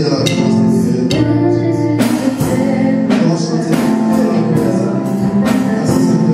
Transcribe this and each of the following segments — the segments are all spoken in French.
dans la présence de Dieu. On va chanter. Merci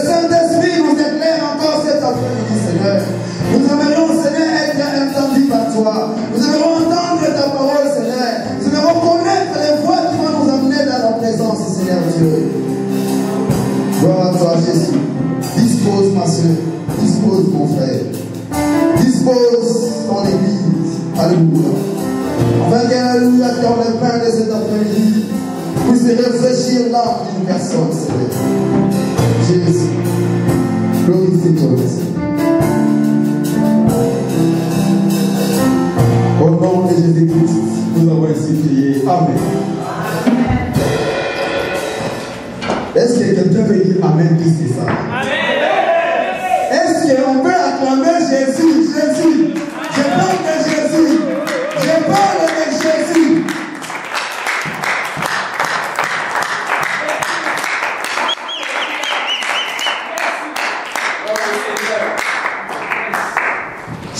Saint-Esprit.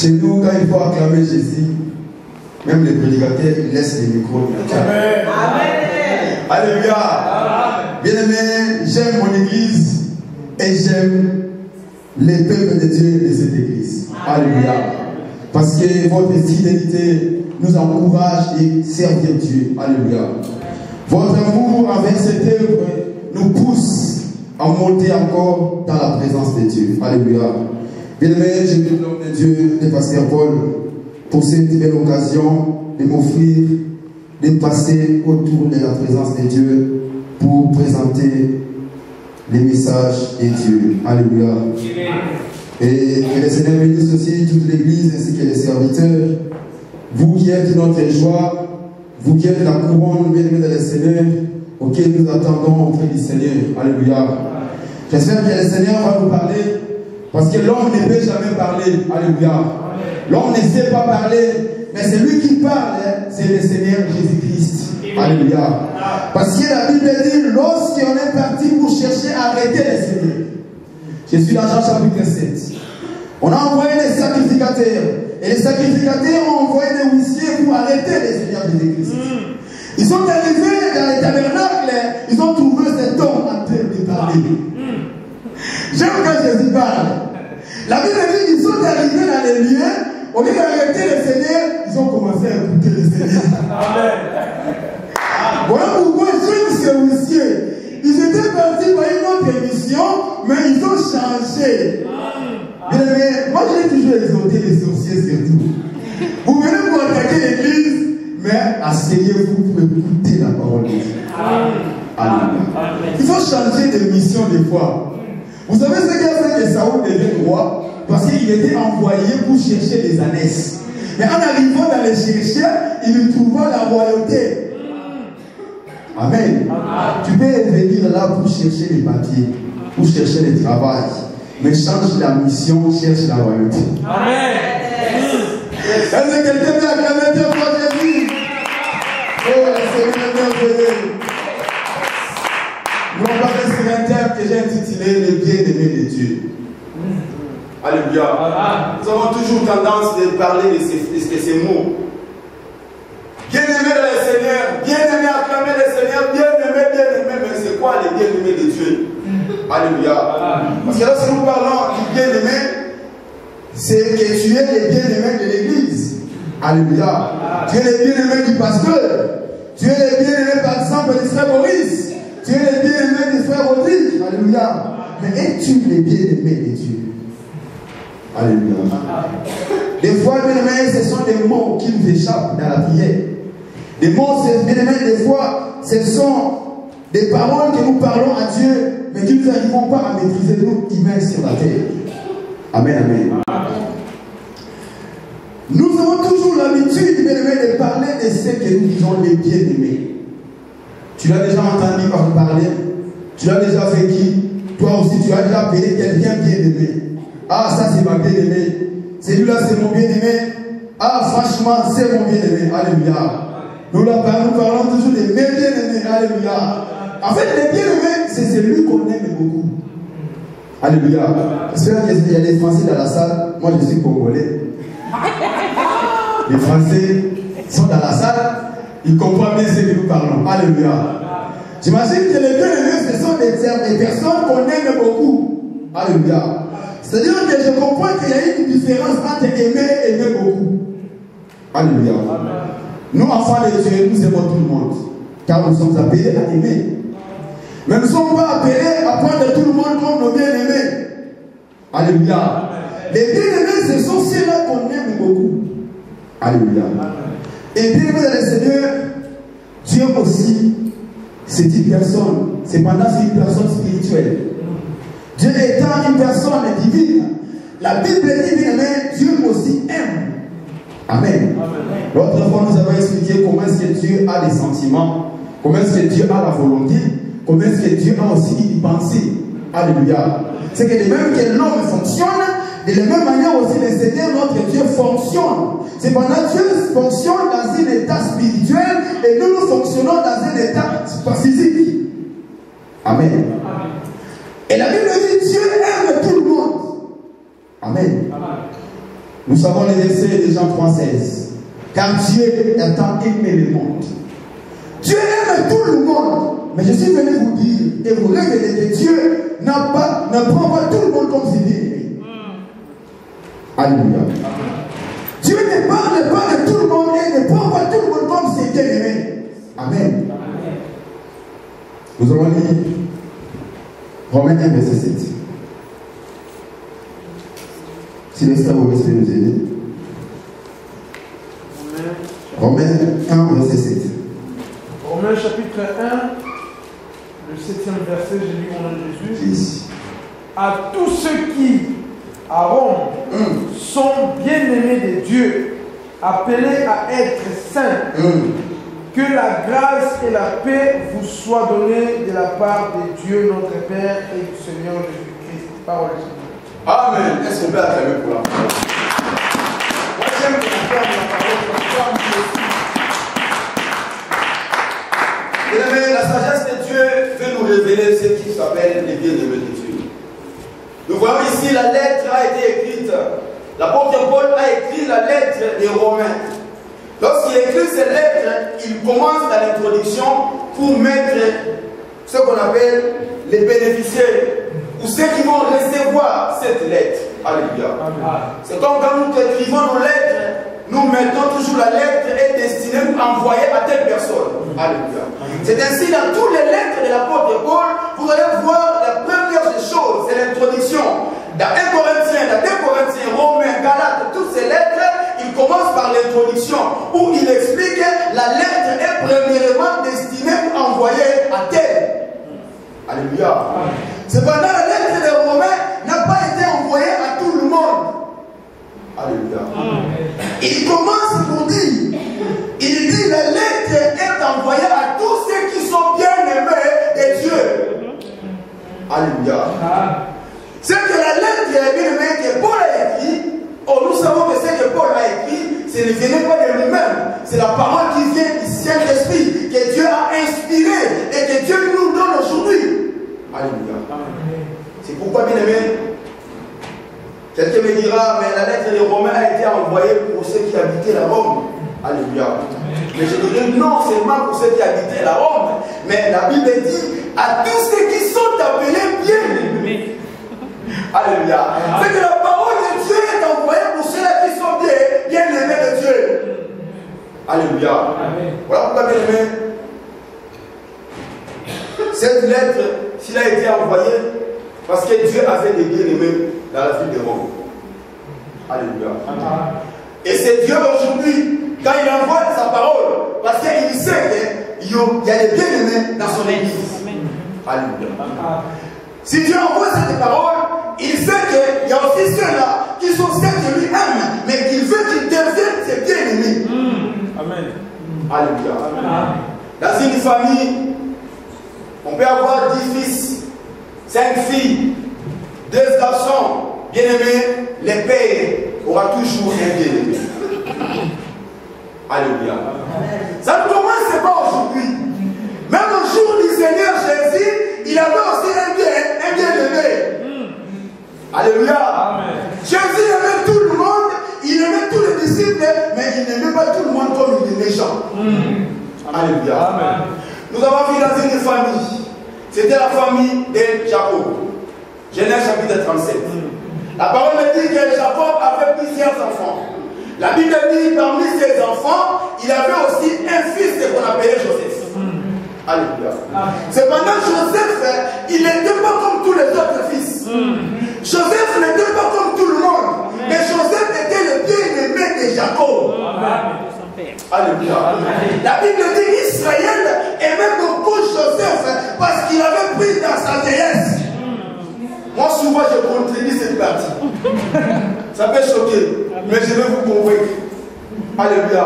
Chez nous, quand il faut acclamer Jésus, même les prédicateurs laissent les micros. Amen. Alléluia. Bien-aimé, j'aime mon église et j'aime les peuples de Dieu de cette église. Alléluia. Parce que votre fidélité nous encourage et servir Dieu. Alléluia. Votre amour envers cette œuvre nous pousse à monter encore dans la présence de Dieu. Alléluia. Bien-aimé, je prie l'homme de Dieu, le pasteur Paul, pour cette belle occasion de m'offrir de passer autour de la présence de Dieu pour présenter les messages de Dieu. Alléluia. Et que le Seigneur bénisse aussi toute l'Église ainsi que les serviteurs. Vous qui êtes notre joie, vous qui êtes la couronne bien-aimée de le Seigneur, auquel nous attendons auprès du Seigneur. Alléluia. J'espère que le Seigneur va nous parler, parce que l'homme ne peut jamais parler. Alléluia. L'homme ne sait pas parler, mais c'est lui qui parle, c'est le Seigneur Jésus-Christ. Alléluia. Parce que la Bible dit, lorsqu'on est parti pour chercher à arrêter le Seigneur, je suis dans Jean chapitre 7. On a envoyé des sacrificateurs. Et les sacrificateurs ont envoyé des huissiers pour arrêter le Seigneur Jésus-Christ. Ils sont arrivés dans les tabernacles, ils ont trouvé cet homme en train de parler. J'aime quand Jésus parle. La Bible dit qu'ils sont arrivés dans les lieux, au lieu d'arrêter le Seigneur, ils ont commencé à écouter le Seigneur. Voilà pourquoi j'aime ces huissiers. Ils étaient partis par une autre mission, mais ils ont changé. Moi, j'ai toujours exhorté les sorciers surtout. Vous venez pour attaquer l'église, mais asseyez-vous pour écouter la parole de Dieu. Alléluia. Il faut changer de mission des fois. Vous savez ce qui a fait que Saoul devient roi? Parce qu'il était envoyé pour chercher les ânesses. Mais en arrivant dans les chercher, il trouva la royauté. Amen. Tu peux venir là pour chercher les papiers, pour chercher le travail. Mais change la mission, cherche la royauté. Amen. Est-ce que quelqu'un peut acclamer Dieu pour Jésus? Oh, le Seigneur est merveilleux. Nous allons parler sur un thème que j'ai intitulé le bien-aimé de Dieu. Alléluia. Nous avons toujours tendance de parler de ces mots. Bien-aimé le Seigneur, bien-aimé, acclamer le Seigneur, bien-aimé, mais c'est quoi les bien-aimés de Dieu? Alléluia. Parce que lorsque nous parlons du bien-aimé, c'est que tu es le bien-aimé de l'église. Alléluia. Tu es le bien-aimé du pasteur. Tu es le bien-aimé, par exemple, du frère Maurice. Tu es le bien-aimé du frère Rodrigue. Alléluia. Mais es-tu le bien-aimé de Dieu? Alléluia. Des fois, bien-aimés, ce sont des mots qui nous échappent dans la prière. Des mots, bien-aimés, des fois, ce sont des paroles que nous parlons à Dieu, mais qui nous n'arrivons pas à maîtriser nous humains sur la terre. Amen, amen. Nous avons toujours l'habitude, bien-aimés, de parler de ce que nous disons les bien-aimés. Tu l'as déjà entendu parler, tu l'as déjà vécu, toi aussi tu as déjà appelé quelqu'un bien-aimé. Ah, ça c'est ma bien-aimée. Celui-là c'est mon bien-aimé. Ah, franchement, c'est mon bien-aimé. Alléluia. Nous parlons toujours des bien-aimés. Alléluia. En fait, les bien-aimés, c'est celui qu'on aime beaucoup. Alléluia. J'espère qu'il y a des Français dans la salle. Moi, je suis congolais. Les Français sont dans la salle. Ils comprennent bien ce que nous parlons. Alléluia. J'imagine que les bien-aimés, ce sont des personnes qu'on aime beaucoup. Alléluia. C'est-à-dire que je comprends qu'il y a une différence entre aimer et aimer beaucoup. Alléluia. Nous, enfants de Dieu, nous aimons tout le monde. Car nous sommes appelés à aimer. Mais nous ne sommes pas appelés à prendre tout le monde comme nos bien-aimés. Alléluia. Les bien-aimés, ce sont ceux-là qu'on aime beaucoup. Alléluia. Et bien-aimé dans le Seigneur, Dieu aussi, c'est une personne. Cependant, c'est une personne spirituelle. Dieu étant une personne divine, la Bible dit, bien-aimé, Dieu aussi aime. Amen. L'autre fois, nous avons expliqué comment est-ce que Dieu a des sentiments, comment est-ce que Dieu a la volonté, comment est-ce que Dieu a aussi une pensée. Alléluia. C'est que de même que l'homme fonctionne, de la même manière aussi le Seigneur, notre Dieu, fonctionne. Cependant, Dieu fonctionne dans un état spirituel et nous fonctionnons dans un état physique. Amen. Et la Bible dit Dieu aime tout le monde. Amen. Nous savons les versets de Jean 3,16. Car Dieu a tant aimé le monde. Dieu aime tout le monde. Mais je suis venu vous dire et vous révéler que Dieu ne prend pas tout le monde comme ses bien-aimés. Alléluia. Dieu ne parle pas de tout le monde et ne prend pas tout le monde comme ses bien-aimés. Amen. Nous allons lire Romains 1, verset 7. Si l'Esprit mauvais peut nous aider. Romains 1, verset 7. Romains chapitre 1, le 7e verset, j'ai lu au nom de Jésus. À tous ceux qui, à Rome, sont bien-aimés de Dieu, appelés à être saints, que la grâce et la paix vous soient données de la part de Dieu notre Père et du Seigneur Jésus-Christ. Parole du Seigneur. Amen. Est-ce qu'on peut acclamer pour la parole? Moi j'aime qu'on parle de la parole comme ça. La sagesse de Dieu veut nous révéler ce qui s'appelle les bien-aimés de Dieu. Nous voyons ici la lettre a été écrite. L'apôtre Paul a écrit la lettre des Romains. Lorsqu'il écrit cette lettre, il commence dans l'introduction pour mettre ce qu'on appelle les bénéficiaires ou ceux qui vont recevoir cette lettre. Alléluia. C'est comme quand nous écrivons nos lettres, nous mettons toujours la lettre est destinée pour envoyer à telle personne. Alléluia. C'est ainsi dans toutes les lettres de l'apôtre Paul, vous allez voir la première des choses, c'est l'introduction. Dans 1 Corinthiens, dans 2 Corinthiens, Romains, Galates, toutes ces lettres, il commence par l'introduction où il explique que la lettre est premièrement destinée pour envoyer à tel. Alléluia. Cependant, la lettre des Romains n'a pas été envoyée à tout le monde. Alléluia. Il commence pour dire, il dit la lettre est envoyée à tous ceux qui sont bien-aimés de Dieu. Alléluia. C'est que la lettre bien-aimée que Paul a écrit, nous savons que ce que Paul a écrit, ce ne venait pas de lui-même. C'est la parole qui vient du Saint-Esprit, que Dieu a inspiré et que Dieu nous donne aujourd'hui. Alléluia. C'est pourquoi, bien-aimé, quelqu'un me dira, mais la lettre des Romains a été envoyée pour ceux qui habitaient la Rome. Alléluia. Mais je dirais non seulement pour ceux qui habitaient la Rome, mais la Bible dit à tous ceux qui sont appelés bien-aimés. Alléluia. C'est que la parole de Dieu est envoyée pour ceux qui sont bien-aimés de Dieu. Alléluia. Voilà pourquoi, bien-aimé, cette lettre, s'il a été envoyée, parce que Dieu avait des bien-aimés dans la ville de Rome. Alléluia. Et c'est Dieu aujourd'hui, quand il envoie sa parole, parce qu'il sait qu'il y a des bien-aimés dans son église. Alléluia. Si Dieu envoie cette parole, il sait qu'il y a aussi ceux-là qui sont ceux qui lui aiment, mais qu'il veut qu'ils deviennent ses bien-aimés. Amen. Alléluia. Dans une famille, on peut avoir 10 fils, 5 filles, 2 garçons bien-aimés, les pères aura toujours un bien-aimé. Alléluia. Ça ne commence pas aujourd'hui. Même au jour du Seigneur Jésus, il avait aussi un bien-aimé. Alléluia. Amen. Jésus aimait tout le monde, il aimait tous les disciples, mais il n'aimait pas tout le monde comme il aimait Jean. Alléluia. Amen. Nous avons vu dans une famille, c'était la famille de Jacob. Genèse chapitre 37. La parole me dit que Jacob avait plusieurs enfants. La Bible dit parmi ses enfants, il avait aussi un fils qu'on appelait Joseph. Alléluia. Cependant, Joseph, il n'était pas comme tous les autres fils. Joseph n'était pas comme tout le monde. Mais Joseph était le bien-aimé de Jacob. Alléluia. La Bible dit Israël aimait beaucoup Joseph parce qu'il avait pris dans sa vieillesse. Moi, souvent, je contredis cette partie. Ça peut choquer, mais je vais vous convaincre. Alléluia.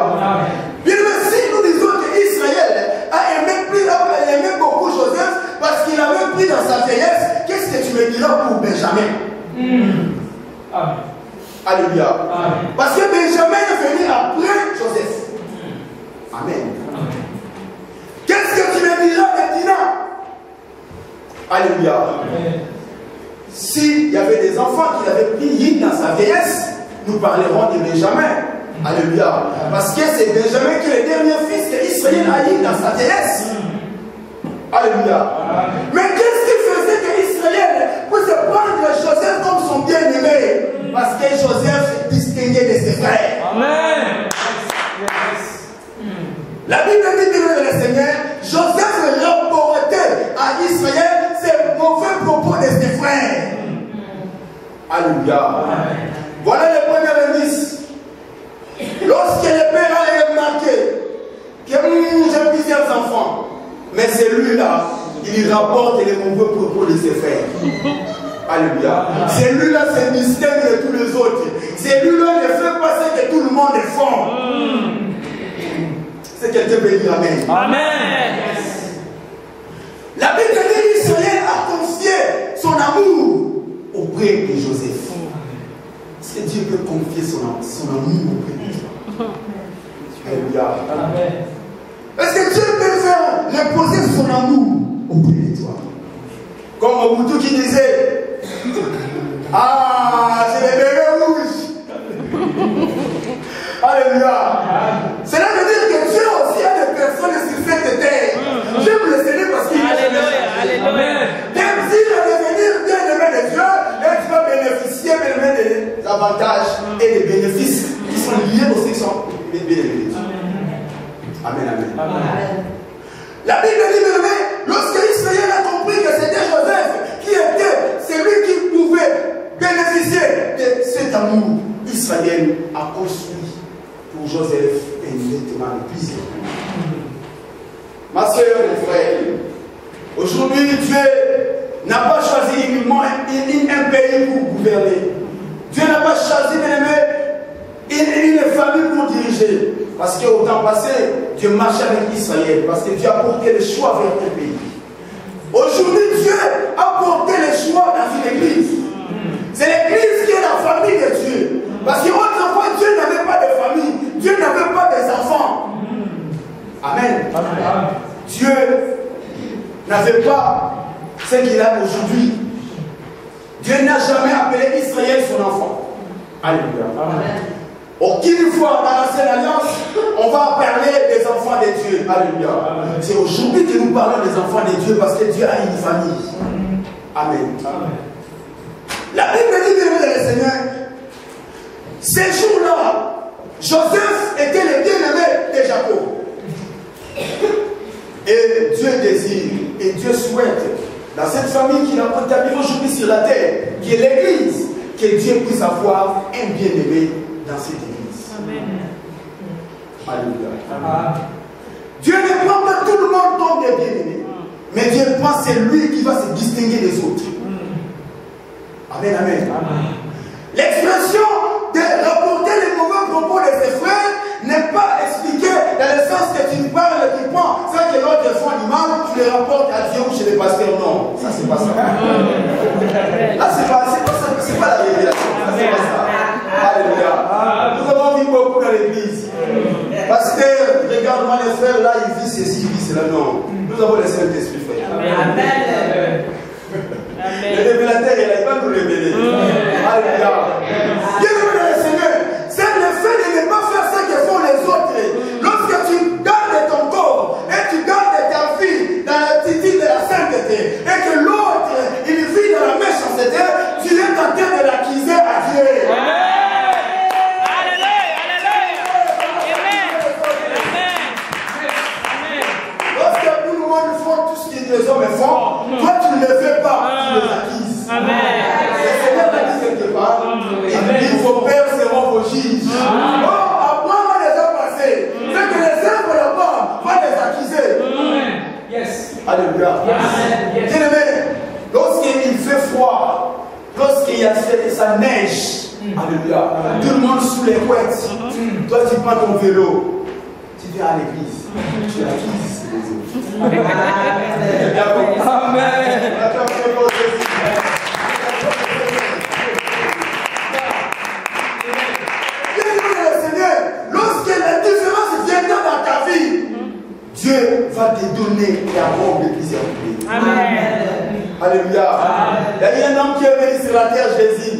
Bien, mais si nous disons qu'Israël a aimé beaucoup Joseph parce qu'il avait pris dans sa vieillesse, qu'est-ce que tu me diras pour Benjamin? Alléluia. Parce que Benjamin est venu après Joseph. Amen. Qu'est-ce que tu me diras de Dina? Alléluia. S'il y avait des enfants qui avaient pris dans sa vieillesse, nous parlerons de Benjamin. Alléluia. Parce que c'est Benjamin qui est le dernier fils qu'Israël a eu dans sa vieillesse. Alléluia. Mais qu'est-ce qui faisait qu'Israël puisse prendre Joseph comme son bien-aimé? Parce que Joseph se distinguait de ses frères. Amen. La Bible dit que le Seigneur, Joseph rapportait à Israël ses mauvais propos de frères. Alléluia. Voilà le premier indice. Lorsque le père a remarqué que j'ai plusieurs enfants, mais celui-là, il rapporte les mauvais propos de ses frères. Alléluia. Celui-là se distingue de tous les autres. Celui-là ne fait pas ce que tout le monde est fort. C'est quelqu'un peut dire Amen. Amen. La Bible dit qu'Israël a confié son amour auprès de Joseph. Est-ce que Dieu peut confier son amour auprès de toi? Alléluia. Est-ce que Dieu peut faire reposer son amour auprès de toi? Comme Mobutu qui disait, ah, c'est les bébés rouges. Alléluia. Cela veut dire que Dieu aussi a des personnes sur cette terre. J'aime le Seigneur parce qu'il est Alléluia. Même s'il va devenir bien-aimé de Dieu, et tu vas bénéficier des avantages et des bénéfices qui sont liés aux sections bien-aimés de Dieu. Amen, amen. La Bible dit, bien-aimé, lorsque Israël a compris que c'était Joseph qui était celui qui pouvait bénéficier de cet amour, Israël a construit pour Joseph un vêtement de plusieurs. Ma soeur, mon frère, aujourd'hui Dieu n'a pas choisi uniquement un pays pour gouverner. Dieu n'a pas choisi une famille pour diriger. Parce qu'au temps passé, Dieu marchait avec Israël. Parce que Dieu a porté le choix vers un pays. Aujourd'hui, Dieu a porté le choix dans une église. C'est l'église qui est la famille de Dieu. Parce qu'autrefois, Dieu n'avait pas de famille. Dieu n'avait pas des enfants. Amen. Amen. Dieu n'avait pas ce qu'il a aujourd'hui. Dieu n'a jamais appelé Israël son enfant. Alléluia. Amen. Aucune fois dans l'ancienne alliance, on va parler des enfants de Dieu. Alléluia. C'est aujourd'hui que nous parlons des enfants de Dieu parce que Dieu a une famille. Amen. Amen. La Bible dit, bien le Seigneur, ces jours-là, Joseph était le bien-aimé de Jacob. Et Dieu désire, et Dieu souhaite, dans cette famille qu'il a établie aujourd'hui sur la terre, qui est l'église, que Dieu puisse avoir un bien-aimé dans cette église. Amen. Alléluia. Dieu ne prend pas tout le monde comme des bien-aimés, mais Dieu prend celui qui va se distinguer des autres. Amen, amen. L'expression de rapporter les mauvais propos de ses frères n'est pas expliquée dans le sens que tu parles et tu prends ça que l'autre font du mal, tu les rapportes à Dieu ou chez les pasteurs. Non, ça c'est pas ça. Là c'est pas la révélation. Ça c'est pas ça. Alléluia. Nous avons vu beaucoup dans l'église. Pasteur, regarde-moi les frères là, ils vivent ceci, ils vivent cela. Non. Nous avons le Saint-Esprit, frère. Amen. Le révélateur, il va nous révéler. Alléluia. Bien-aimé le Seigneur, c'est le fait de ne pas faire ce que font les autres. Lorsque tu gardes ton corps et tu gardes ta vie dans l'attitude de la sainteté et que l'autre, il vit dans la méchanceté, tu es en train de l'accuser à Dieu. Les hommes font, toi tu ne le fais pas, tu les acquises. Amen. Le Seigneur t'a dit quelque part, il dit vos pères seront vos juges. Oh, après on les a passés, c'est que les œuvres là-bas vont les acquiser. Yes. Alléluia. Yes. Bien aimé, lorsqu'il fait froid, lorsqu'il y a ça neige, alléluia, tout le monde sous les couettes, toi tu prends ton vélo, tu viens à l'église, tu acquises les autres. Amen. Seigneur, lorsque la différence viendra dans ta vie, Dieu va te donner la robe de plusieurs pays. Amen. Alléluia. Il y a un homme qui est venu sur la terre, Jésus.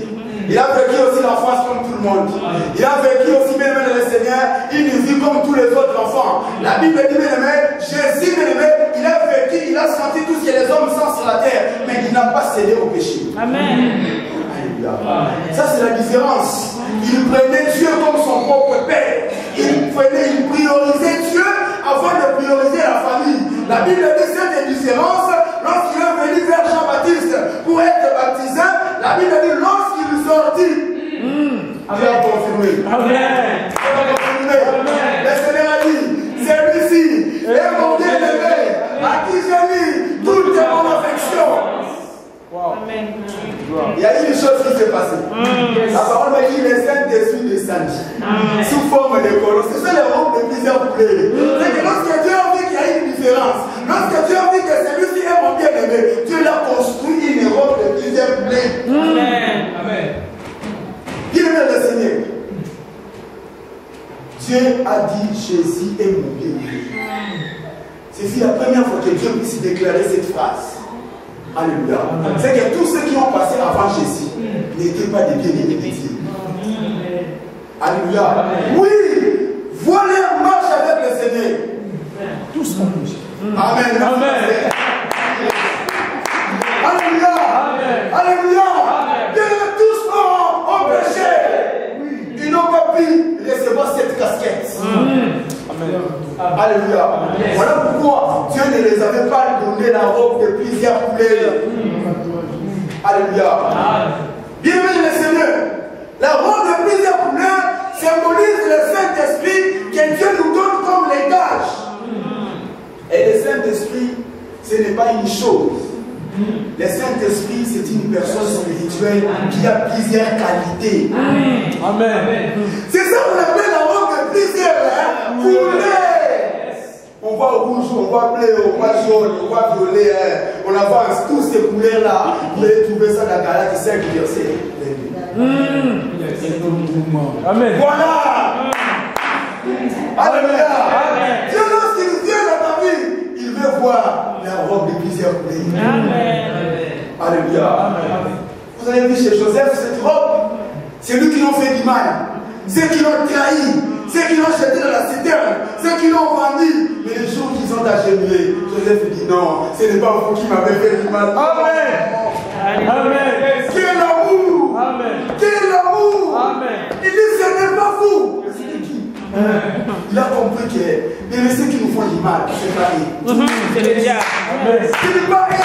Il a vécu aussi l'enfance comme tout le monde. Il a vécu aussi bien le Seigneur. Il vit comme tous les autres enfants. La Bible dit, bien aimé, Jésus, bien aimé, il a vécu, il a senti tout ce que les hommes sentent sur la terre. Mais il n'a pas cédé au péché. Amen. Alléluia. Ça, c'est la différence. Il prenait Dieu comme son propre Père. Il priorisait Dieu avant de prioriser la famille. La Bible dit cette différence lorsqu'il est venu vers Jean-Baptiste pour être baptisé. Le Seigneur a dit, celui-ci est mon bien-aimé, à qui j'ai mis toute mon affection. Il y a une chose qui s'est passée. La parole m'a dit, les Saint-Esprit descendent sous forme de colons. Ce sont les robes de plusieurs couleurs. C'est que lorsque Dieu a vu qu'il y a une différence, lorsque Dieu a vu que celui-ci est mon bien-aimé, Dieu l'a construit une robe de plusieurs couleurs. Amen. Bien-aimé le Seigneur. Dieu a dit, Jésus est mon bien-aimé. C'est la première fois que Dieu puisse déclarer cette phrase. Alléluia. C'est que tous ceux qui ont passé avant Jésus n'étaient pas des bien-aimés de Dieu. Alléluia. Oui, voilà, marche avec le Seigneur. Tous ont bougé. Amen. Amen. Alléluia. Alléluia. Tous ont péché. Ils n'ont pas pu recevoir cette casquette. Alléluia. Voilà pourquoi Dieu ne les avait pas donné la robe de plusieurs couleurs. Alléluia. Bien-aimé le Seigneur, la robe de plusieurs couleurs symbolise le Saint-Esprit que Dieu nous donne comme les gages. Et le Saint-Esprit, ce n'est pas une chose. Le Saint-Esprit, c'est une personne spirituelle qui a plusieurs qualités. Amen. C'est ça qu'on appelle la robe de plusieurs couleurs. On voit rouge, on voit bleu, on voit jaune, on voit violet, on avance. Tous ces couleurs-là, vous allez trouver ça dans Galates 5, verset 22. Amen. Voilà. Alléluia. Dieu, lorsqu'il vient dans ta vie, il veut voir la robe de plusieurs couleurs. Amen. Alléluia. Vous avez vu chez Joseph cette robe? C'est lui qui l'ont fait du mal. Ceux qui l'ont trahi, ceux qui l'ont jeté dans la citerne, ceux qui l'ont vendu. Mais le jour qu'ils ont agenouillé, Joseph dit non, ce n'est pas vous qui m'avez fait du mal. Amen. Amen. Quel amour. Amen. Quel amour. Amen. Il dit ce n'est pas vous. Mais c'était qui? Il a compris que les ceux qui nous font du mal, c'est pas eux. C'est le diable. Ce n'est pas eux.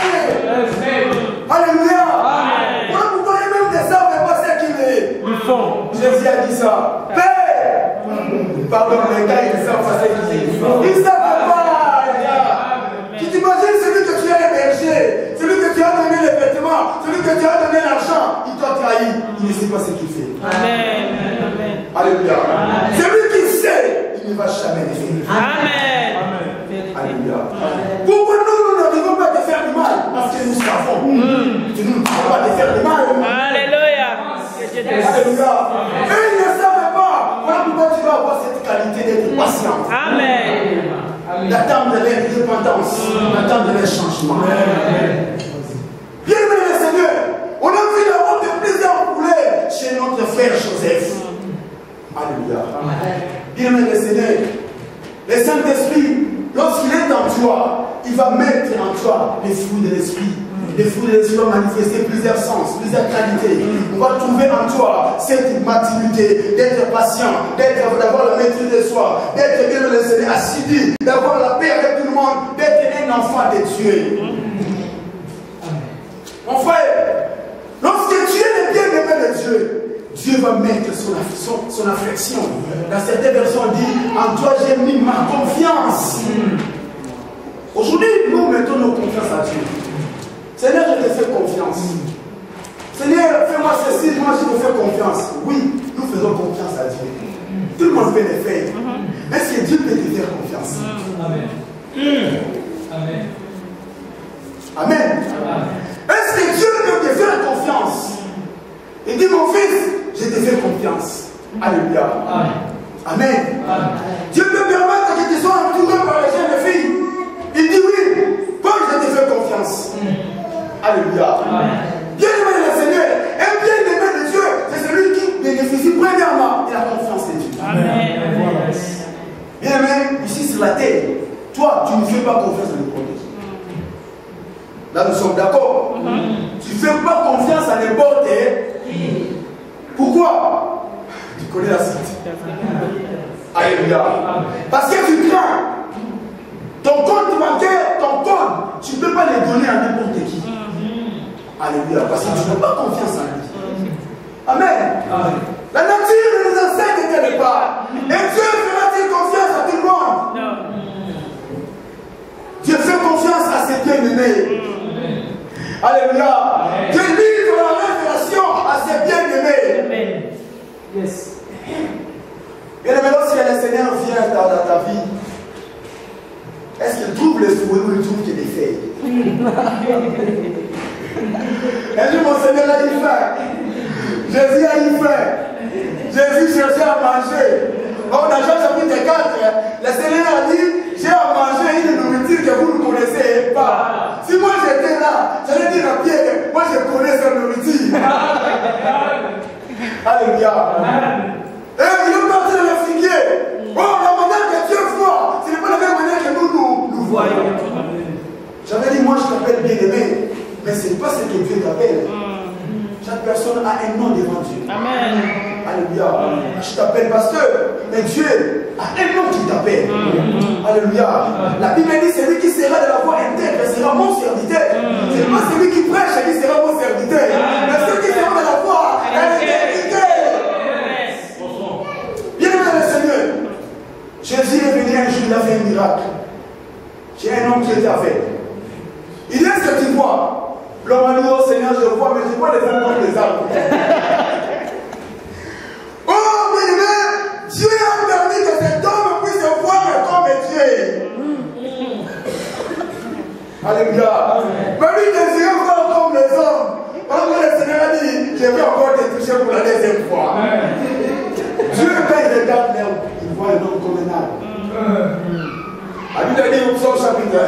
Alléluia. Amen. Pourquoi même des savent pas ce qu'ils font? Jésus a dit ça. Père, pardon, les gars, ils savent pas ce qu'ils font. Ils ne savent pas. Tu t'imagines celui que tu as hébergé, celui que tu as donné les vêtements, celui que tu as donné l'argent, il t'a trahi. Il ne sait pas ce qu'il fait. Amen. Alléluia. Celui qui sait, il ne va jamais le faire. Amen. Alléluia. Pourquoi nous n'arrivons pas à te faire du mal? Parce que nous savons. Nous ne pouvons pas te faire du mal. Alléluia. Alléluia. Eux, ils ne savent pas. Voilà pourquoi tu vas avoir cette qualité d'être patient. Amen. D'attendre l'indépendance, d'attendre les changements. Bien-aimé le Seigneur, on a vu la robe de plusieurs couleurs chez notre frère Joseph. Alléluia. Bien-aimé le Seigneur, le Saint-Esprit, lorsqu'il est en toi, il va mettre en toi les fruits de l'Esprit. Les fruits de l'Esprit vont manifester plusieurs sens, plusieurs qualités. On va trouver en toi cette maturité, d'être patient, d'avoir la maîtrise de soi, d'être bien le Seigneur, assidu, d'avoir la paix avec tout le monde, d'être un enfant de Dieu. Mon frère, lorsque tu es le bien-aimé de Dieu, Dieu va mettre son affection. Dans certaines versions, on dit, en toi j'ai mis ma confiance. Aujourd'hui, nous mettons nos confiances à Dieu. Seigneur, je te fais confiance. Seigneur, fais-moi ceci, moi je te fais confiance. Oui, nous faisons confiance à Dieu. Tout le monde peut le faire. Est-ce que Dieu peut te faire confiance? Amen. Amen. Amen. Est-ce que Dieu peut te faire confiance? Il dit, mon fils, je te fais confiance. Alléluia. Amen. Dieu peut permettre que tu sois entouré par les jeunes filles. Il dit oui, Paul, je te fais confiance. Alléluia. Bien-aimé le Seigneur, un bien-aimé de Dieu, c'est celui qui bénéficie premièrement de la confiance de Dieu. Amen. Bien-aimé, ici sur la terre, toi, tu ne fais pas confiance à n'importe qui. Là, nous sommes d'accord. Tu ne fais pas confiance à n'importe qui. Pourquoi? Tu connais la suite. Alléluia. Parce que tu crains. Ton compte bancaire, ton code, tu ne peux pas les donner à n'importe qui. Alléluia. Parce que tu n'as pas confiance en lui. Amen. La nature nous enseigne quelque part Seigneur vient dans ta vie, est-ce qu'il trouve les fruits ou il trouve qu'il est fait? Un jour, mon Seigneur a eu faim. Jésus a eu faim. Jésus cherchait à manger. Dans Jean chapitre 4, le Seigneur a dit, j'ai à manger une nourriture que vous ne connaissez pas. Si moi j'étais là, j'allais dire à Pierre, moi je connais cette nourriture. Alléluia. Et il est parti dans le figuier. Oh, la manière que Dieu voit, ce n'est pas la même manière que nous voyons. J'avais dit, moi je t'appelle bien-aimé, mais ce n'est pas ce que Dieu t'appelle. Chaque personne a un nom devant Dieu. Amen. Alléluia. Je t'appelle pasteur, mais Dieu a un nom qui t'appelle. Alléluia. La Bible dit, celui qui sera de la voie intègre sera mon serviteur. Ce n'est pas celui qui prêche qui sera mon serviteur, mais celui qui sera de la voie intègre. Bien-aimé le Seigneur, Jésus est venu un jour, il a fait un miracle. J'ai un homme qui était aveugle. Il dit, est-ce que tu vois? L'homme a dit, oh Seigneur, je vois, mais je vois les hommes comme les arbres. Oh, bien-aimé, Dieu a permis que cet homme puisse voir comme Dieu. Alléluia. Mais lui, il désirait voir comme les hommes. Parce que le Seigneur a dit, je vais encore te toucher pour la deuxième fois. Dieu, quand il regarde l'homme, il voit un homme comme un arbre. La Bible dit au Psaume chapitre 1.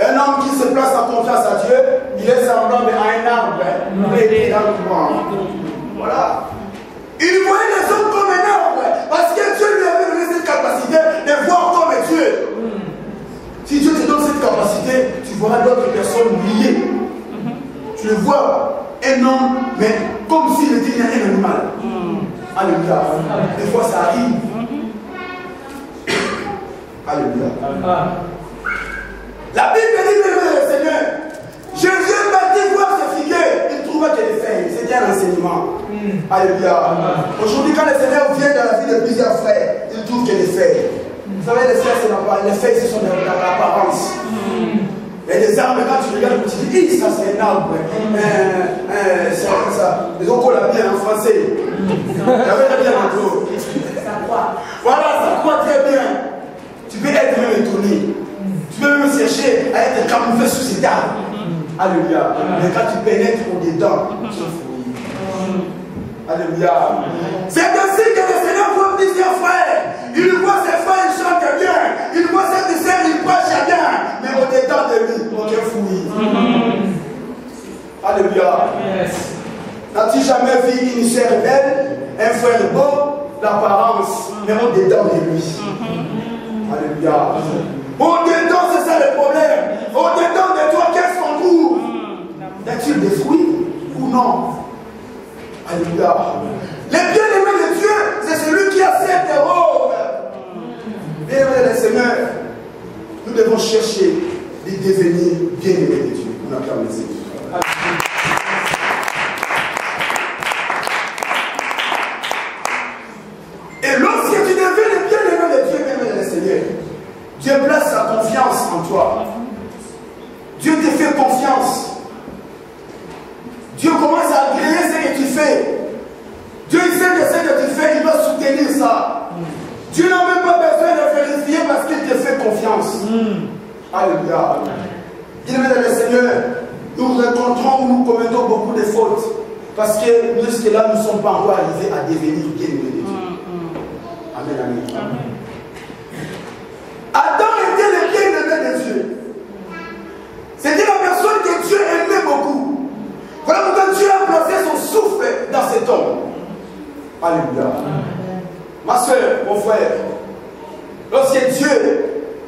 Un homme qui se place en confiance à Dieu, il est semblable à un arbre planté dans le courant. Voilà. Il voyait les hommes comme un arbre parce que Dieu lui avait donné cette capacité de voir comme Dieu. Si Dieu te donne cette capacité, tu verras d'autres personnes liées. Tu le vois, un homme, mais comme s'il était un animal. Alléluia. Des fois ça arrive. Alléluia. La Bible dit, le Seigneur, Jésus est parti voir ce figuier, il trouva qu'il est feuilles. C'était un enseignement. Alléluia. Aujourd'hui, quand le Seigneur vient dans la vie de plusieurs frères, il trouve qu'il est feuilles. Vous savez, les frères, les feuilles, ce sont de l'apparence. Et les arbres, quand tu regardes, tu dis, ça c'est un arbre. Les autres l'a bien en français. J'avais bien en gros. Ça croît. Voilà, ça croît très bien. Tu peux être même étonné. Tu peux même chercher à être camouflé sous cet arbre. Alléluia. Mais quand tu pénètres au-dedans, tu fouilles. Alléluia. C'est ainsi que le Seigneur voit plusieurs frères. Il voit ses frères, ils chantent bien. Il voit ses sœurs, ils prêchent bien. Mais au-dedans de lui, aucun fouille. Alléluia. N'as-tu jamais vu une sœur belle, un frère beau, l'apparence, mais au-dedans de lui? Alléluia. Au-dedans, c'est ça le problème. Au-dedans de toi, qu'est-ce qu'on trouve? As-tu des fruits ou non? Alléluia. Les bien-aimés de Dieu, c'est celui qui a cette robe. Bien-aimés le Seigneur, nous devons chercher de devenir bien-aimés de Dieu. On acclame le Seigneur. Et lorsque tu deviens le bien-aimé de Dieu, bien-aimé le Seigneur, Dieu place sa confiance en toi. Dieu te fait confiance. Dieu commence à agréer ce que tu fais. Dieu sait que ce que tu fais, il va soutenir ça. Dieu n'a même pas besoin de vérifier parce qu'il te fait confiance. Alléluia. Bien-aimé dans le Seigneur, nous rencontrons où nous commettons beaucoup de fautes. Parce que jusque-là, nous ne sommes pas encore arrivés à devenir bien-aimés de Dieu. Amen, amen. Adam était le bien-aimé de Dieu. C'était la personne que Dieu aimait beaucoup. Voilà pourquoi Dieu a placé son souffle dans cet homme. Alléluia. Ma soeur, mon frère, lorsque Dieu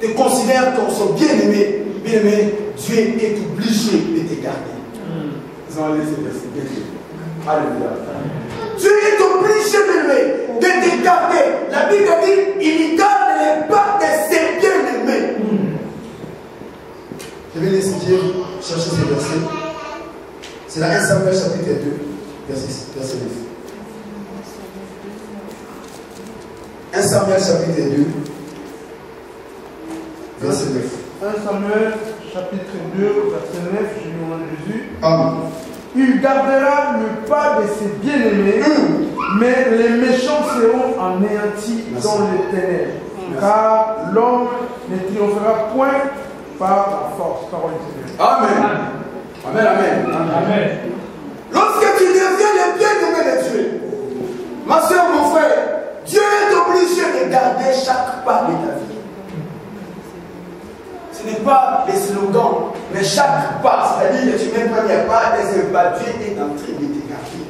te considère comme son bien-aimé, bien-aimé, Dieu est obligé de te garder. Vous en laissez verset. Alléluia. Dieu est obligé, bien-aimé, de te garder. La Bible dit, il garde les pas de ses bien-aimés. Je vais laisser Dieu chercher ces versets. C'est la 1 Samuel chapitre 2, verset 9. 1 Samuel chapitre 2, verset 9. 1 Samuel chapitre 2, verset 9, je lis au nom de Jésus. Amen. Il gardera le pas de ses bien-aimés, Mais les méchants seront anéantis dans les ténèbres. Car l'homme ne triomphera point par la force. Parole du Seigneur. Amen. Amen, amen. Amen. Lorsque tu deviens le bien-aimé de Dieu, ma soeur, mon frère, Dieu est obligé de garder chaque pas de ta vie. Ce n'est pas des slogans, mais chaque pas, c'est-à-dire que tu mets le premier pas, et ce pas, Dieu est en train de te garder.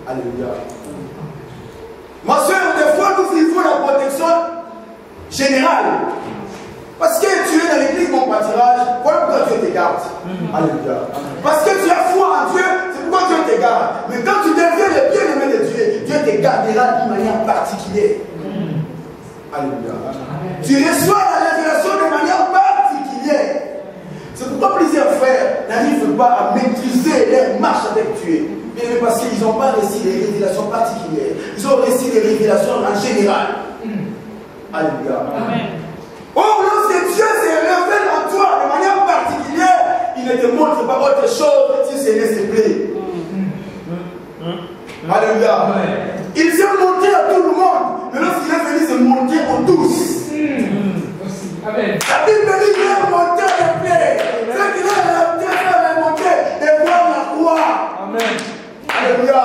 Alléluia. Ma soeur, des fois, nous vivons la protection générale. Parce que tu es dans l'église, mon pâturage, voilà pourquoi Dieu te garde. Alléluia. Parce que tu as foi en Dieu, c'est pourquoi Dieu te garde. Mais quand tu deviens le bien-aimé de Dieu, Dieu te gardera d'une manière particulière. Alléluia. Tu reçois la révélation de manière particulière. C'est pourquoi plusieurs frères n'arrivent pas à maîtriser leur marche avec Dieu. Mais parce qu'ils n'ont pas reçu des révélations particulières. Ils ont reçu des révélations en général. Alléluia. Amen. Oh, lorsque Dieu se révèle en toi de manière particulière, il ne te montre pas autre chose si ce n'est ses plaies. Alléluia. Il s'est montré à tout le monde, mais lorsqu'il est venu se montrer aux tous. Amen. La Bible dit qu'il est monté les plaies. C'est qu'il a monté et voir la croix. Amen. Alléluia.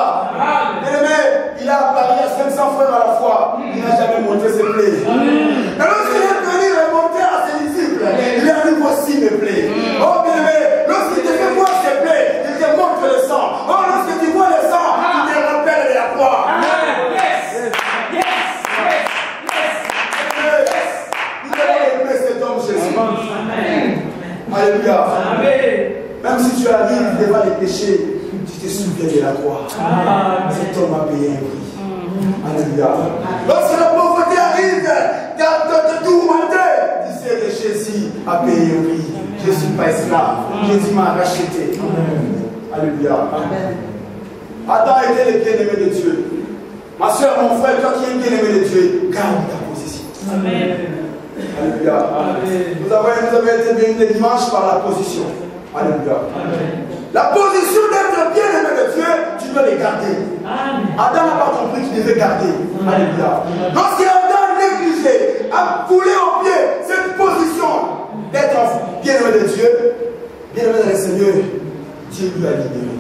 Bien-aimé, il a apparu à 500 frères à la fois. Il n'a jamais montré ses plaies. Mais lorsqu'il est venu remonter à ses disciples, il a dit voici mes plaies. Oh bien-aimé, lorsqu'il te fait voir ses plaies, il te montre le sang. Oh, lorsque tu vois le sang, il te rappelle de la croix. Nous devons aimer cet homme Jésus. Alléluia. Même si tu arrives devant les péchés, tu te souviens de la croix. Cet homme a payé un prix. Alléluia. Lorsque la pauvreté arrive, de tourmenter, tu sais que Jésus a payé un prix. Je ne suis pas esclave. Jésus m'a racheté. Alléluia. Adam était le bien-aimé de Dieu. Ma soeur, mon frère, toi qui es bien-aimé de Dieu, garde ta position. Amen. Alléluia. Vous avez été bénis dimanche par la position. Alléluia. Amen. La position d'être bien-aimé de Dieu, tu dois les garder. Amen. Adam n'a pas compris qu'il devait garder. Amen. Alléluia. Lorsqu'Adam négligé, a foulé au pied cette position d'être bien-aimé de Dieu, bien-aimé dans le Seigneur, Dieu lui a libéré.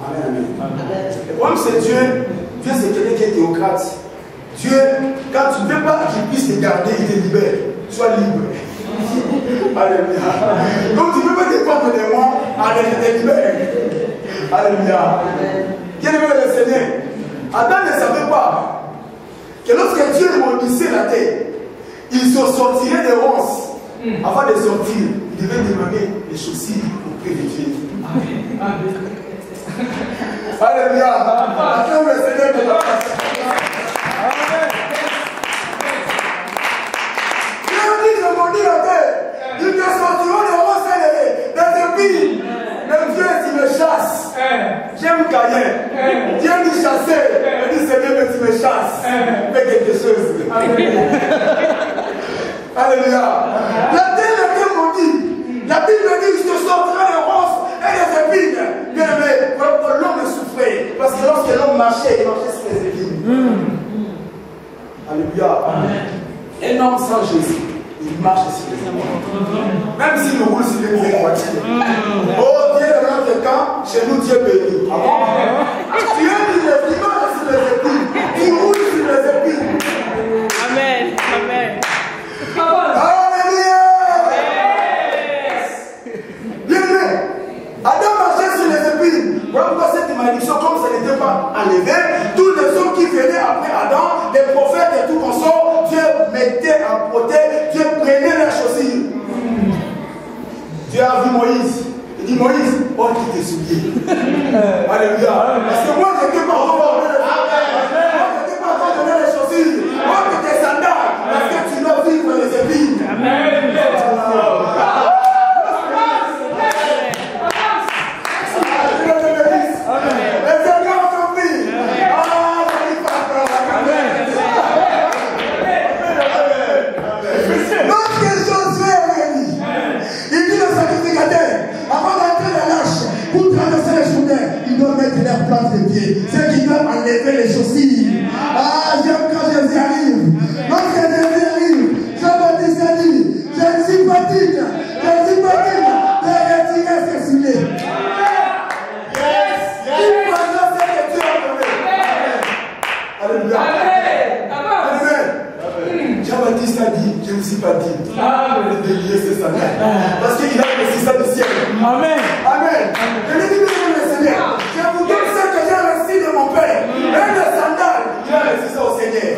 Amen. Amen. Le problème c'est Dieu. Dieu c'est quelqu'un qui est théocrate. Dieu, quand tu ne veux pas qu'il puisse te garder, il te libère. Sois libre. Alléluia. Donc tu ne peux pas dépendre de moi, allez, je te libère. Alléluia. Bien-aimé le Seigneur, Adam ne savait pas que lorsque Dieu maudissait la terre, il se sortirait des ronces. Avant de sortir, il devait demander les chaussures auprès de Dieu. Alléluia. Acclame le Seigneur de la grâce. Maudit la terre, ils te sortiront des ronces et des épines. Même Dieu, tu me chasses. J'aime Caïn. Dieu nous chassait. Il dit Seigneur, mais tu me chasses. Fais quelque chose. Alléluia. La terre était maudite. La Bible dit qu'il te sortira des ronces et des épines. Bien aimé, l'homme souffrait. Parce que lorsque l'homme marchait, il marchait sur les épines. Alléluia. Un homme sans Jésus, il marche sur les épines. Même s'il roule sur les voitures. Oh Dieu, dans notre camp, chez nous, Dieu bénit. Ah bon? Tu es le dimanche sur les épines. Tu roules sur les épines. Amen. Amen. Alléluia. Bien aimé, Adam marchait sur les épines. Voilà pourquoi cette malédiction, comme ça n'était pas enlevé, tous les hommes qui venaient après Adam, les prophètes et tout consort, Dieu mettait en protège, Dieu prenait leurs chaussures. Dieu a vu Moïse. Il dit Moïse, oh tu t'es souillé. Alléluia. Parce que moi je n'étais pas encore donné les chaussures. Oh tes sandales. Parce que tu dois vivre les épines. Amen. Avant d'entrer dans l'arche, pour traverser Alléluia. Amen. Jean-Baptiste a dit, je ne suis pas digne de délier ses sandales. Parce qu'il a reçu ça du ciel. Amen. Amen. Je lui dis, le Seigneur, je vous donne ça que j'ai reçu de mon Père. Et le sandal, il a reçu ça au Seigneur.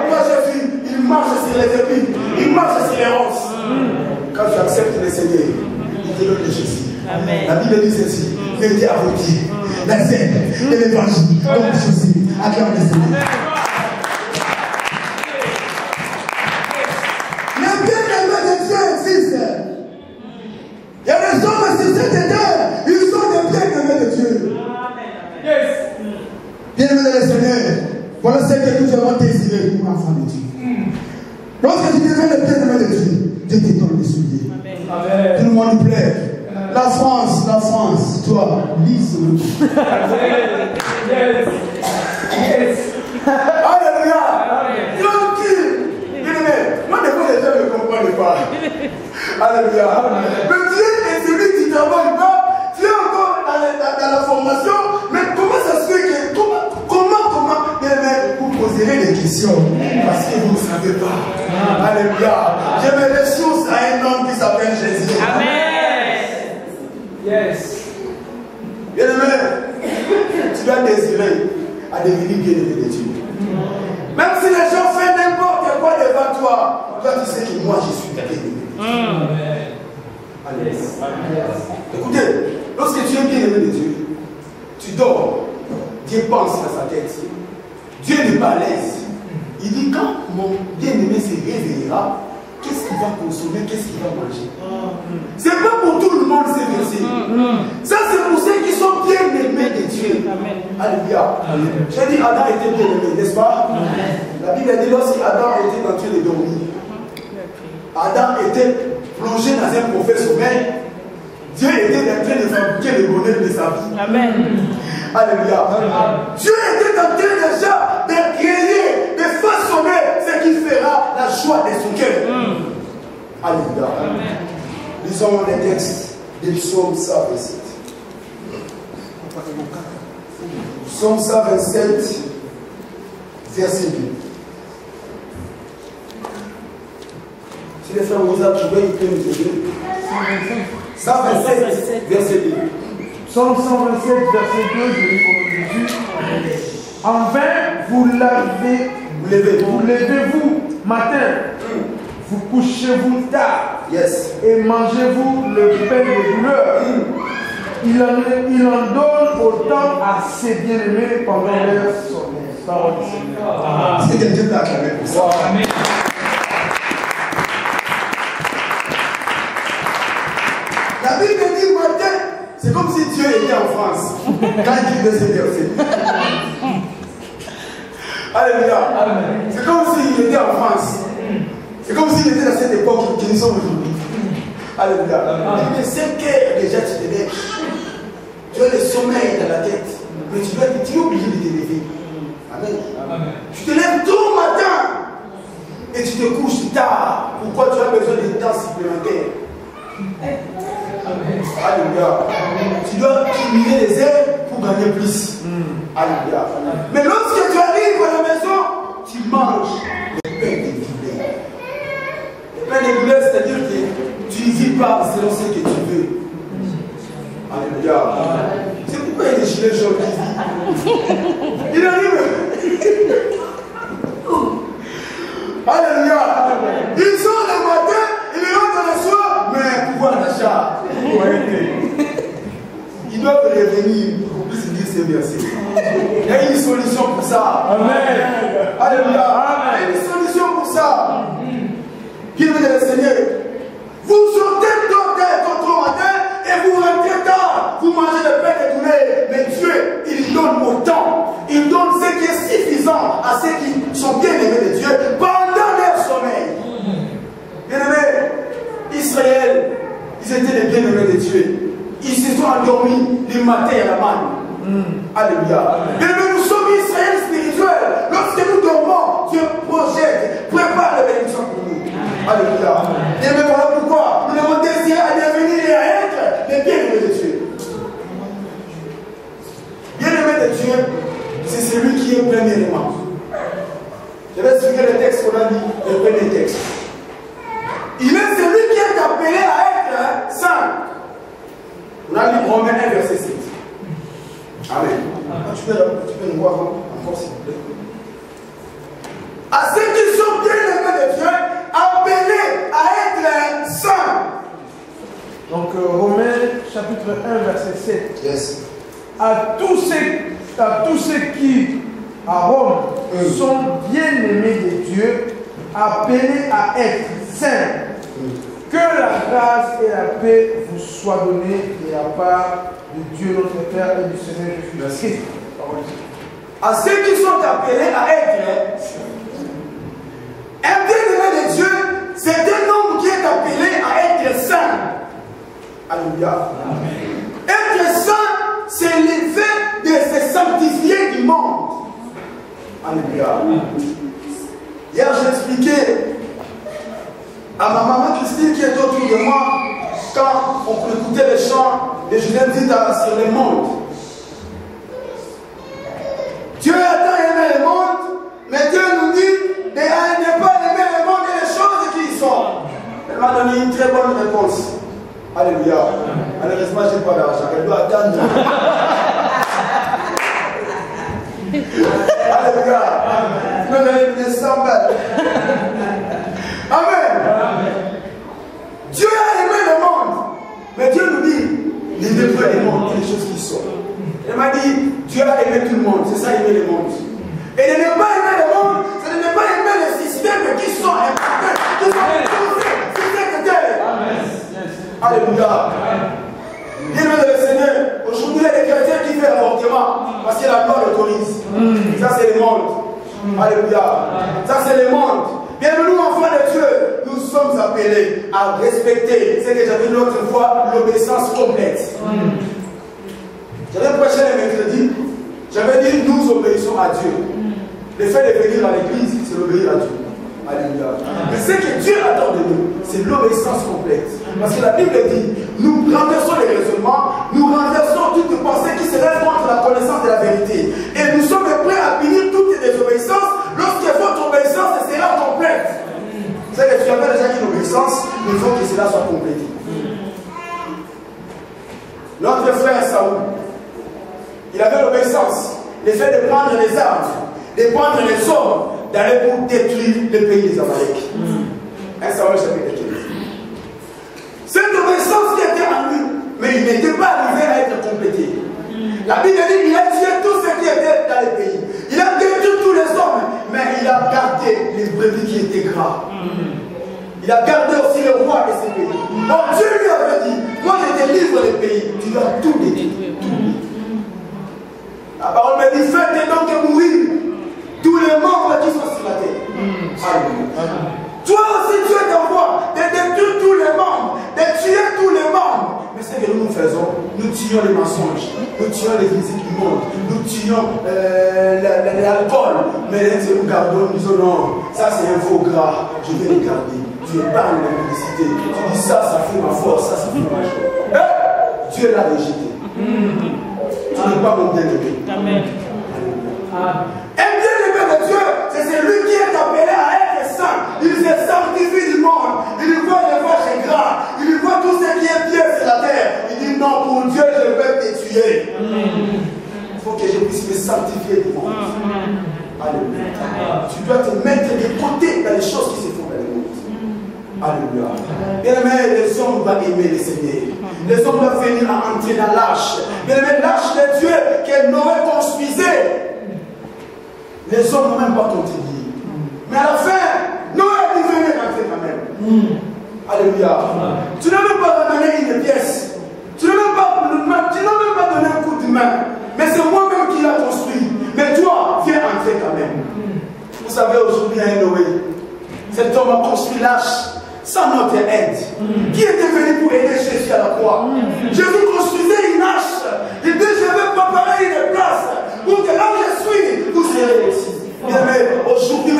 Moi, Jésus, il marche sur les épines, il marche sur les ronces. Quand tu acceptes le Seigneur, il te donne le Jésus. Amen. La Bible dit ceci, mettez à vos pieds la scène et l'évangile comme Jésus. Acclame le Seigneur. Les bien-aimés de Dieu existent. Il y a des hommes sur cette terre, ils sont des bien-aimés de Dieu. Bien-aimés de Seigneur, voilà ce que nous avons désiré pour l'enfant de Dieu. Lorsque tu deviens le bien-aimé de Dieu, Dieu te donne les souliers. Amen. Tout le monde nous plaît. La France, toi, lise. Alléluia. Tranquille. Bien-aimé, moi, des fois, les gens ne comprennent pas. Alléluia. Mais Dieu est celui qui travaille pas. Tu es encore dans la formation. Mais comment ça se fait que. Comment bien-aimé, vous poserez des questions parce que vous ne savez pas. Alléluia. Je mets les choses à un homme qui s'appelle Jésus. Amen. Yes. Bien-aimé, tu dois désirer à devenir bien-aimé de Dieu. Même si les gens font n'importe quoi devant toi, toi tu sais que moi je suis bien-aimé. Allez. Écoutez, lorsque tu es bien-aimé de Dieu, tu dors, Dieu pense dans sa tête. Dieu n'est pas à l'aise. Il dit quand mon bien-aimé se réveillera, qu'est-ce qu'il va consommer, qu'est-ce qu'il va manger. C'est pas pour tout le monde ces versets. Ça c'est pour ceux qui sont bien-aimés de Dieu. Alléluia. J'ai dit Adam était bien-aimé, n'est-ce pas? La Bible dit lorsqu'Adam était en train de dormir, Adam était plongé dans un mauvais sommeil. Dieu était en train de fabriquer le bonheur de sa vie. Amen. Alléluia. Dieu était en train déjà de créer, de façonner ce qui fera la joie de son cœur. Alléluia. Lisons les textes de Psaume 127. Psaume 127, verset 2. Si les frères vous ont trouvé, ils peuvent nous aider. 127, verset 2. Psaume 127, verset 2, je lis au nom de Jésus. En vain, vous levez-vous matin, vous couchez-vous tard, Yes. et mangez-vous le pain de douleur. Il en donne autant à ses bien-aimés pendant leur sommeil. Parole du Seigneur. C'est quelqu'un qui a acclamé pour ça. Amen. La Bible dit matin, c'est comme si Dieu était en France quand il écrivait ces versets. Alléluia. C'est comme s'il était en France. C'est comme s'il était dans cette époque qui nous sommes aujourd'hui. Alléluia. Il est 5 heures déjà, tu te lèves. Tu as le sommeil dans la tête. Mais tu es obligé de te lever. Amen. Tu te lèves tôt au matin et tu te couches tard. Pourquoi tu as besoin de temps supplémentaire? Alléluia. Tu dois cumuler les heures pour gagner plus. Alléluia. Mais lorsque tu arrives à la maison, tu manges le pain de douleur. Le pain de douleur, c'est-à-dire que tu ne vis pas selon ce que tu veux. Alléluia. C'est pourquoi il y a des gilets jaunes qui vivent. Il arrive. Alléluia. Ils sont le matin, ils rentrent le soir, mais pouvoir d'achat. Ils doivent revenir pour plus dire ces versets. Il y a une solution pour ça. Amen. Alléluia. Il y a une solution pour ça. Bien-aimé le Seigneur, vous sortez tôt au matin et vous rentrez tard. Vous mangez le pain de douleur. Mais Dieu, il donne autant. Il donne ce qui est suffisant à ceux qui sont bien-aimés de Dieu pendant leur sommeil. Bien-aimés, Israël, ils étaient les bien-aimés de Dieu. Ils se sont endormis du matin à la manne. Alléluia. Bien-aimés, nous sommes Israël spirituel. Lorsque nous dormons, Dieu projette, prépare les bénédictions pour nous. Alléluia. Bien-aimés, voilà pourquoi nous devons désirer à devenir et à être les bien-aimés de Dieu. Bien-aimé de Dieu, c'est celui qui est premièrement Je vais expliquer le texte qu'on a dit, le premier texte. Il est celui qui est appelé à être saint. On a lu Romains 1, verset 7. Amen. Tu peux nous voir encore s'il vous plaît. À ceux qui sont bien-aimés de Dieu, appelés à être saints. Donc Romains chapitre 1, verset 7. Yes. À tous ceux qui, à Rome, sont bien-aimés de Dieu, appelés à être saints. Que la grâce et la paix vous soient données de la part de Dieu notre Père et du Seigneur Jésus-Christ. À ceux qui sont appelés à être un bien-aimé de Dieu, c'est un homme qui est appelé à être saint. Alléluia. Être saint, c'est l'effet de se sanctifier du monde. Alléluia. Hier, j'ai expliqué à ma maman Christine qui est autour de moi, quand on peut écouter les chants de Julien Dita sur le monde. Dieu a tant aimé le monde, mais Dieu nous dit de ne pas aimer le monde et les choses qui y sont. Elle m'a donné une très bonne réponse. Alléluia. Malheureusement, je n'ai pas d'argent. Elle doit attendre. Alléluia. Je me donne une 100 balles. Amen. Dieu a aimé le monde. Mais Dieu nous dit, n'aimez pas le monde et les choses qui sont. Elle m'a dit, Dieu a aimé tout le monde. C'est ça, aimer le monde. Et de ne pas aimer le monde, c'est de ne pas aimer les systèmes qui sont importants, qui sont posés sur cette terre. Alléluia. Bien-aimé le Seigneur, aujourd'hui il y a des chrétiens qui font l'avortement parce que la loi l'autorise. Ça c'est le monde. Alléluia. Ça c'est le monde. Bienvenue nous enfants de Dieu, nous sommes appelés à respecter ce que j'avais dit l'autre fois, l'obéissance complète. J'avais prêché le mercredi, j'avais dit nous obéissons à Dieu. Le fait de venir à l'église, c'est l'obéir à Dieu. Alléluia. Mais ce que Dieu attend de nous, c'est l'obéissance complète. Parce que la Bible dit, nous renversons les raisonnements, nous renversons toute pensée qui se lève contre la connaissance de la vérité. Et nous sommes prêts à punir toutes les désobéissances lorsque votre obéissance sera complète. C'est que tu avais déjà une obéissance, il faut que cela soit complété. Notre frère Saoul, il avait l'obéissance, le fait de prendre les armes, de prendre les hommes, d'aller pour détruire le pays des Amalek. 1 Samuel chapitre 15. Cette obéissance qui était en lui, mais il n'était pas arrivé à être complété. La Bible dit qu'il a tué tout ce qui était dans le pays. Il a détruit tous les hommes, mais il a gardé les brebis qui étaient gras. Il a gardé aussi le roi de ce pays. Donc Dieu lui avait dit, moi je te livre le pays, tu dois tout détruire. La parole me dit, faites donc mourir tous les membres qui sont sur la terre. Alléluia. Toi aussi Dieu t'envoie de détruire tous les membres, de tuer tous les membres. Mais ce que nous faisons, nous tuons les mensonges, nous tuons les musiques du monde, nous tuons l'alcool. Mais nous gardons, nous disons non, ça c'est un faux gras, je vais le garder. Tu épargnes la publicité, tu dis ça, ça fait ma force, ça fait ma joie. Dieu l'a rejeté. Tu n'es pas mon bien-aimé. Amen. Un bien-aimé de Dieu, c'est celui qui est appelé à être saint. Il se sanctifie du monde. Il voit les vaches gras. Il voit tout ce qui est bien sur la terre. Il dit non, pour Dieu, je vais te tuer. Il faut que je puisse me sanctifier du monde. Alléluia. Tu dois te mettre de côté dans les choses qui se font dans le monde. Alléluia. Bien-aimé, les hommes vont aimer le Seigneur. Les hommes doivent venir à entrer dans l'arche. Bien-aimé, l'arche de Dieu que Noé construisait. Les hommes n'ont même pas contribué. Mais à la fin, Noé a dit venez rentrer quand même. Alléluia. Tu n'as même pas ramené une pièce. Tu n'as même pas donné un coup de main. Mais c'est moi-même qui l'ai construit. Mais toi, viens entrer quand même. Vous savez, aujourd'hui, il y a un Noé. Cet homme a construit l'arche sans notre aide. Qui était venu pour aider Jésus à la croix? Jésus construisait une arche. Il dit, je vais préparer une place pour que là où je suis, vous serez aussi. Aujourd'hui,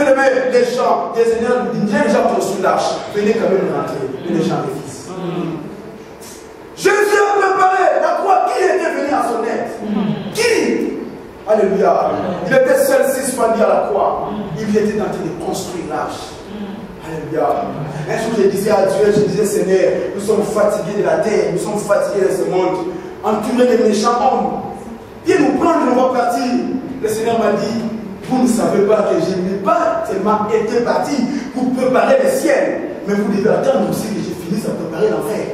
les gens, des seigneurs, les gens construisent l'arche. Venez quand même rentrer. Les gens des fils. Jésus a préparé la croix. Qui était venu à son aide? Qui? Alléluia. Il était seul suspendu à la croix. Il était en train de construire l'arche. Alléluia. Un jour, je disais à Dieu, je disais, Seigneur, nous sommes fatigués de la terre, nous sommes fatigués de ce monde, entourés de méchants hommes. Viens nous prendre, on va partir. Le Seigneur m'a dit, vous ne savez pas que je n'ai pas tellement été parti pour préparer le ciel, mais vous devez attendre aussi que je finisse à préparer l'enfer.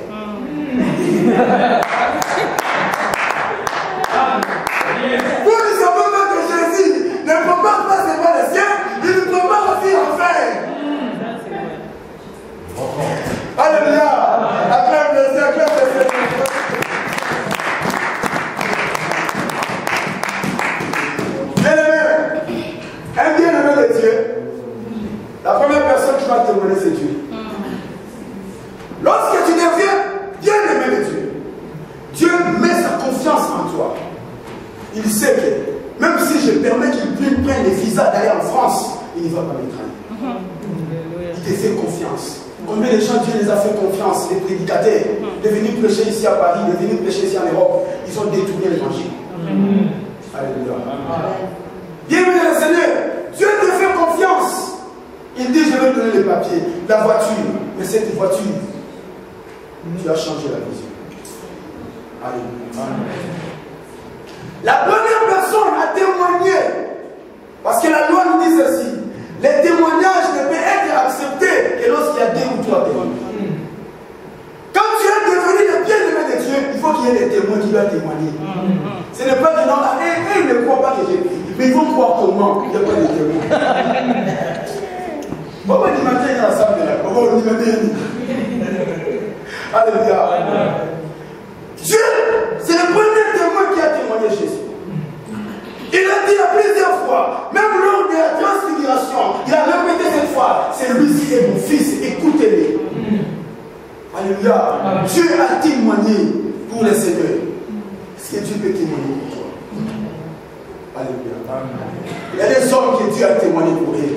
Vous ne savez pas que Jésus ne prépare pas seulement le ciel, il nous prépare aussi l'enfer. Alléluia. Acclame le Seigneur, acclame le Seigneur. Bien-aimé, un bien-aimé de Dieu, la première personne qui va témoigner, c'est Dieu. Lorsque tu deviens bien-aimé de Dieu, Dieu met sa confiance en toi. Il sait que même si je permets qu'il prenne les visas d'aller en France, il ne va pas me trahir. Il te fait confiance. Combien de gens Dieu les a fait confiance, les prédicateurs, de venir prêcher ici à Paris, de venir prêcher ici en Europe, ils ont détourné l'évangile. Alléluia. Bienvenue le Seigneur. Dieu te fait confiance. Il dit, je vais te donner les papiers, la voiture. Mais cette voiture, tu as changé la vision. Alléluia. La première personne a témoigné. Parce que la loi nous dit ceci. Les témoignages ne peuvent être acceptés que lorsqu'il y a 2 ou 3 témoins. Quand tu es devenu le bien-aimé de Dieu, il faut qu'il y ait des témoins qui doivent témoigner. Ce n'est pas que non, ils ne croient pas que j'ai pris. Mais ils vont croire comment il n'y a pas de témoins. Pourquoi tu m'attends dans la salle de la Pourquoi on dit Alléluia. Dieu, c'est le premier témoin qui a témoigné Jésus. Il a dit à plusieurs fois, même lors de la transfiguration, il a répété cette fois, c'est lui qui est mon fils, écoutez-le. Alléluia. Dieu a témoigné pour le Seigneur. Est-ce que Dieu peut témoigner pour toi? Alléluia. Il y a des hommes que Dieu a témoigné pour eux.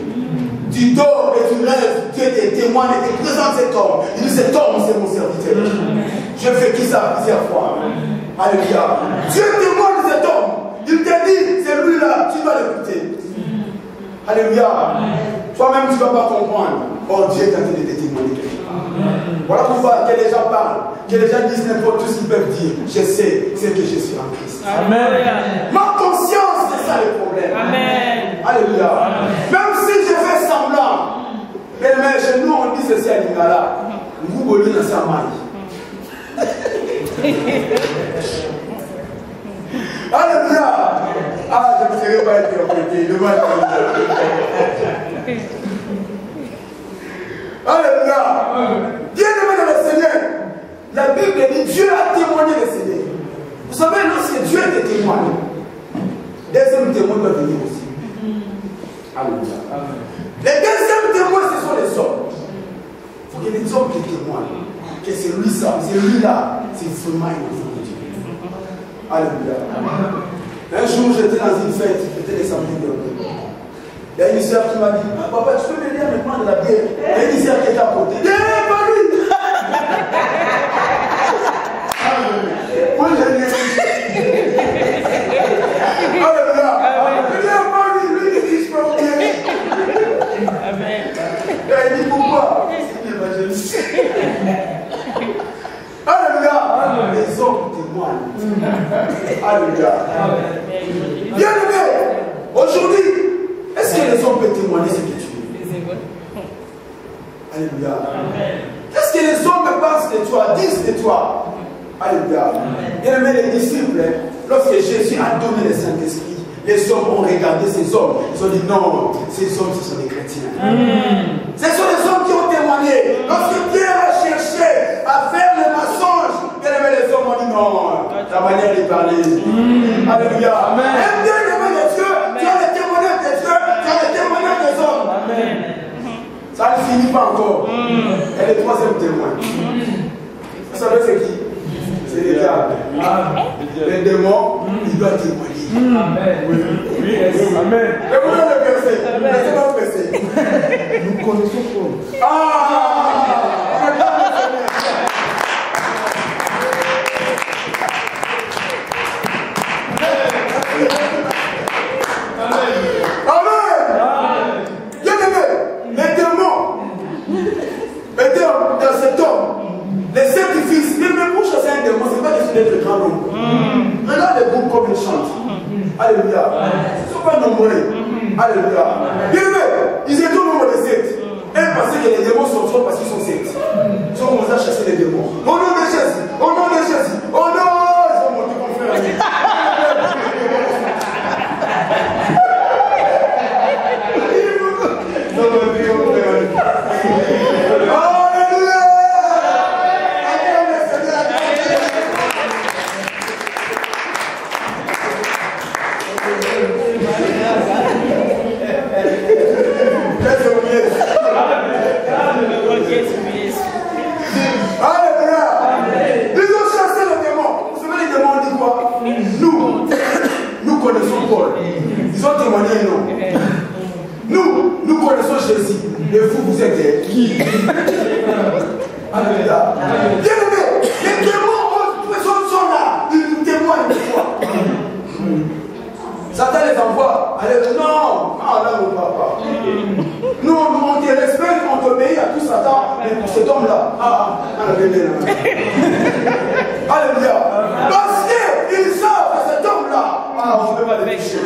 Tu dors et tu rêves, Dieu te témoigne et te présente cet homme. Il dit, cet homme, c'est mon serviteur. Je fais qui ça plusieurs fois. Alléluia. Dieu témoigne de cet homme. Il te dit, c'est lui-là, tu dois l'écouter. Alléluia. Toi-même, tu ne vas pas comprendre. Oh, Dieu est en train de te témoigner quelque chose. Voilà pourquoi que les gens parlent, que les gens disent n'importe tout ce qu'ils peuvent dire. Je sais, c'est que je suis en Christ. Amen. Ma conscience, c'est ça le problème. Amen. Alléluia. Même si je fais semblant, mais chez nous, on dit ceci à l'Ingala. Vous voulez dans sa main. Alléluia. Ah, je ne serais pas interprété. Alléluia. Bien-aimé dans le Seigneur, la Bible dit Dieu a témoigné le Seigneur. Vous savez, lorsque Dieu te témoigne, des hommes témoins doivent venir aussi. Alléluia. Les deuxièmes témoins, ce sont les hommes. Il faut que les hommes qui témoignent que c'est lui ça, c'est lui là, c'est vraiment un enfant de Dieu. Alléluia. Un jour, j'étais dans une fête, j'étais les samedis de l'automne. Il y a une sœur qui m'a dit, ah, papa, tu peux m'aider à me prendre de la bière? Il y a une sœur qui est à côté. Pas lui! Moi, j'ai dit, alléluia. Pas lui, lui qui dit, je peux vous dire. Amen. Il a dit, pourquoi? C'est l'évangéliste. Alléluia. Les hommes témoignent. Alléluia. Bien aimé, aujourd'hui, est-ce que les hommes peuvent témoigner ce que tu es? Alléluia. Est-ce que les hommes pensent de toi, disent de toi? Alléluia. Bien aimé, les disciples, lorsque Jésus a donné le Saint-Esprit, les hommes ont regardé ces hommes. Ils ont dit non, ces hommes, ce sont des chrétiens. Ce sont les hommes qui ont témoigné. Lorsque Pierre a cherché à faire le mensonge, bien aimé, les hommes ont dit non, la manière de parler. Alléluia. Amen. Bien aimé de Dieu, tu as le témoignage de Dieu, tu as le témoignage des hommes. Amen. Ça ne finit pas encore. Et le troisième témoin. Vous savez c'est qui? C'est les diables. Les démons, ils doivent témoigner. Amen. Oui. Amen. Écoutez le verset. Laissez-moi le verset. Nous connaissons Paul. Ah! Alléluia. Ils ne sont pas nombreux. Alléluia. Bien aimé, ils étaient au nombre de 7. Et ils pensaient que les démons sont trop parce qu'ils sont 7. Ils ont commencé à chasser les démons. Au nom de Jésus, au nom de Jésus, au nom, ils ont monté comme frère. Nous connaissons Paul. Ils ont témoigné, non. Nous connaissons Jésus. Et vous êtes qui? Alléluia. Bien aimé, les démons sont là. Ils nous témoignent de foi. Satan les envoie. Allez, non, là, mon papa. Nous, on te respecte, on t'obéit à tout Satan. Mais pour cet homme-là, alléluia. Parce qu'ils savent à cet homme-là, on ne peut pas le toucher.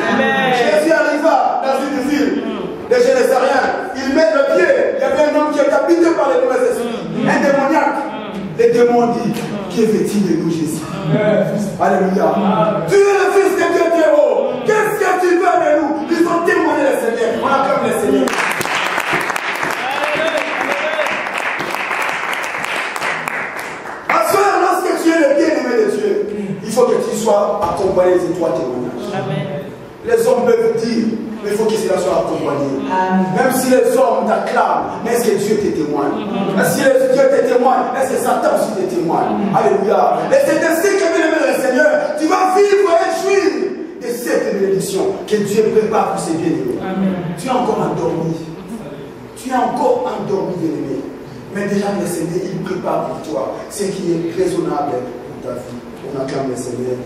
Jésus arriva dans une ville de Génézarien. Il met le pied. Il y avait un homme qui était habité par les mauvais esprits. Un démoniaque. Les démons disent, qui est-il de nous, Jésus? Alléluia. Tu es le fils de Dieu très haut. Qu'est-ce que tu veux de nous? Ils ont témoigné le Seigneur. On acclame le Seigneur. Lorsque tu es le bien-aimé de Dieu, il faut que tu sois accompagné de ces 3 témoignages. Amen. Les hommes peuvent dire, mais il faut que cela soit accompagné. Même si les hommes t'acclament, est-ce que Dieu te témoigne? Est-ce que Dieu te témoigne? Est-ce que Satan aussi te témoigne? Alléluia. Et c'est ainsi que, bien-aimé le Seigneur, tu vas vivre et jouir de cette bénédiction que Dieu prépare pour ses bien-aimés. Tu es encore endormi. Tu es encore endormi, bien-aimé. Mais déjà, le Seigneur, il prépare pour toi ce qui est raisonnable pour ta vie. On acclame le Seigneur.